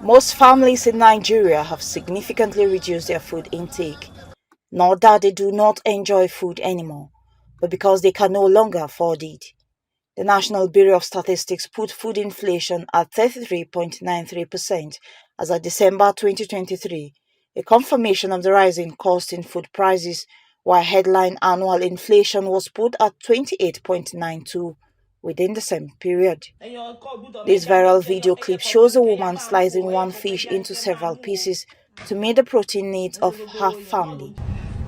Most families in Nigeria have significantly reduced their food intake, not that they do not enjoy food anymore, but because they can no longer afford it. The National Bureau of Statistics put food inflation at 33.93% as of December 2023, a confirmation of the rising cost in food prices, while headline annual inflation was put at 28.92 within the same period. This viral video clip shows a woman slicing one fish into several pieces to meet the protein needs of her family.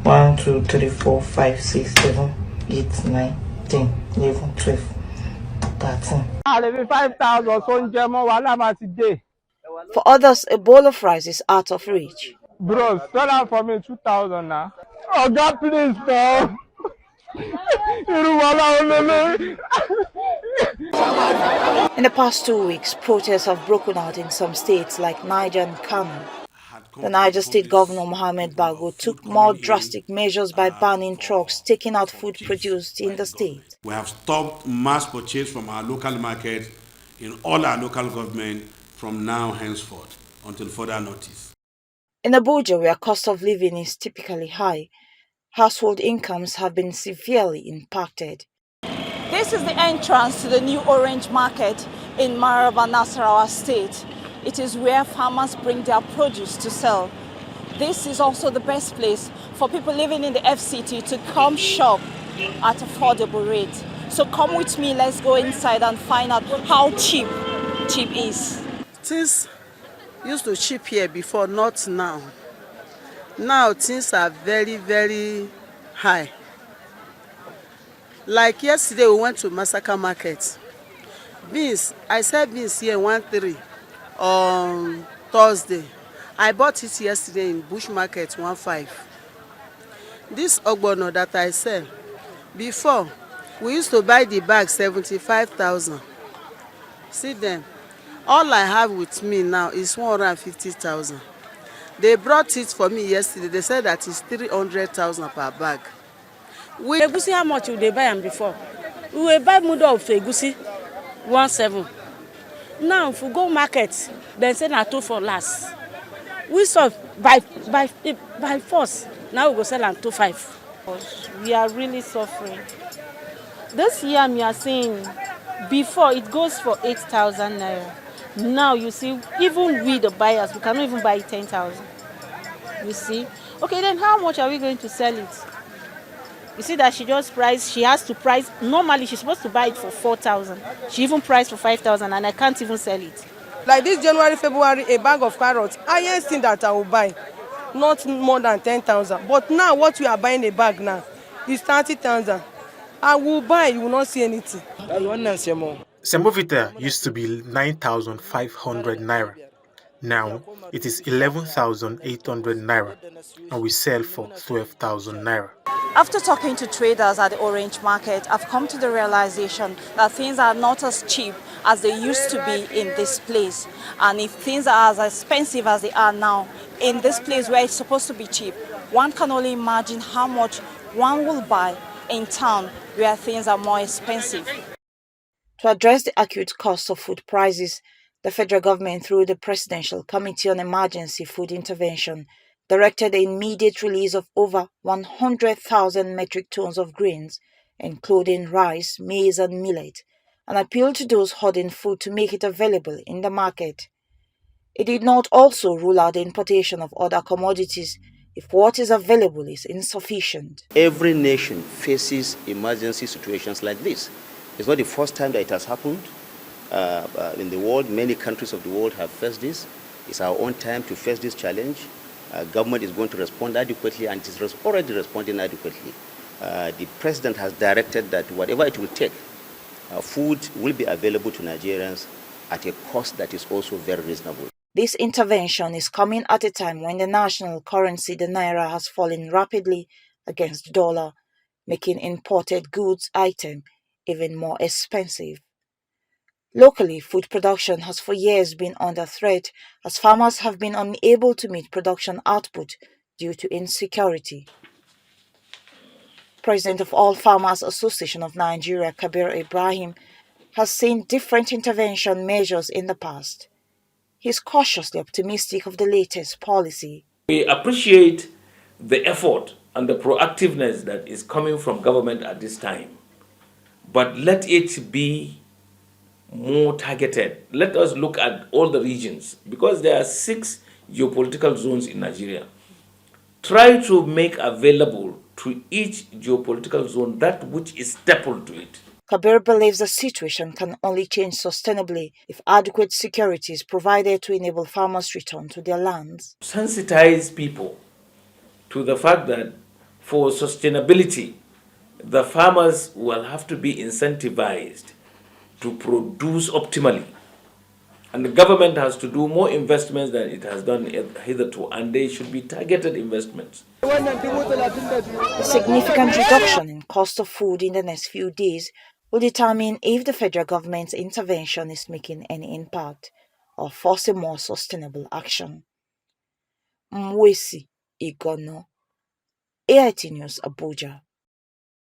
1, 2, 3, 4, 5, 6, 7, 8, 9, 10, 11, 12, 13. For others, a bowl of rice is out of reach. Bro, sell out for me 2,000 now. Oh God, please, bro. In the past 2 weeks, protests have broken out in some states like Niger and Kano. The Niger State Governor Mohammed Bago took more drastic measures by banning trucks taking out food produced in the state. We have stopped mass purchase from our local market in all our local government from now henceforth until further notice. In Abuja, where cost of living is typically high, household incomes have been severely impacted. This is the entrance to the new Orange Market in Maraba, Nasarawa State. It is where farmers bring their produce to sell. This is also the best place for people living in the FCT to come shop at affordable rates. So come with me, let's go inside and find out how cheap is. Things used to cheap here before, not now. Now things are very, very high. Like yesterday we went to Masaka Market. Beans, I said beans here 1.3 on Thursday. I bought it yesterday in Bush Market 1.5. This ogbono that I sell, before we used to buy the bag 75,000. See them. All I have with me now is 150,000. They brought it for me yesterday. They said that it's 300,000 per bag. Egusi, how much would they buy them before? We will buy mudo of egusi 1.7. Now if we go market, then say na 2 for last. We saw by force. Now we go sell at 2.5. We are really suffering. This yam you are seeing, before it goes for 8,000 naira. Now you see, even we the buyers, we cannot even buy 10,000. You see? Okay, then how much are we going to sell it? You see that she has to price, normally she's supposed to buy it for 4,000. She even priced for 5,000 and I can't even sell it. Like this January, February, a bag of carrots, highest thing that I will buy, not more than 10,000. But now what we are buying a bag now is 30,000. I will buy, you will not see anything. Semovita used to be 9,500 naira. Now it is 11,800 naira, and we sell for 12,000 naira. After talking to traders at the Orange Market, I've come to the realization that things are not as cheap as they used to be in this place. And if things are as expensive as they are now, in this place where it's supposed to be cheap, one can only imagine how much one will buy in town where things are more expensive. To address the acute cost of food prices, the federal government, through the Presidential Committee on Emergency Food Intervention, directed the immediate release of over 100,000 metric tons of grains, including rice, maize, and millet, and appealed to those hoarding food to make it available in the market. It did not also rule out the importation of other commodities if what is available is insufficient. Every nation faces emergency situations like this. It's not the first time that it has happened in the world. Many countries of the world have faced this. It's our own time to face this challenge. Government is going to respond adequately, and it is already responding adequately. The president has directed that whatever it will take, food will be available to Nigerians at a cost that is also very reasonable. This intervention is coming at a time when the national currency, the naira, has fallen rapidly against the dollar, making imported goods item even more expensive. Locally, food production has for years been under threat as farmers have been unable to meet production output due to insecurity. President of All Farmers Association of Nigeria, Kabir Ibrahim, has seen different intervention measures in the past. He's cautiously optimistic of the latest policy. We appreciate the effort and the proactiveness that is coming from government at this time, but let it be more targeted. Let us look at all the regions, because there are 6 geopolitical zones in Nigeria. Try to make available to each geopolitical zone that which is staple to it. Kabir believes the situation can only change sustainably if adequate security is provided to enable farmers to return to their lands. Sensitize people to the fact that for sustainability, the farmers will have to be incentivized to produce optimally. And the government has to do more investments than it has done hitherto, and they should be targeted investments. A significant reduction in cost of food in the next few days will determine if the federal government's intervention is making any impact or forcing more sustainable action. Mwesi Igono, AIT News, Abuja.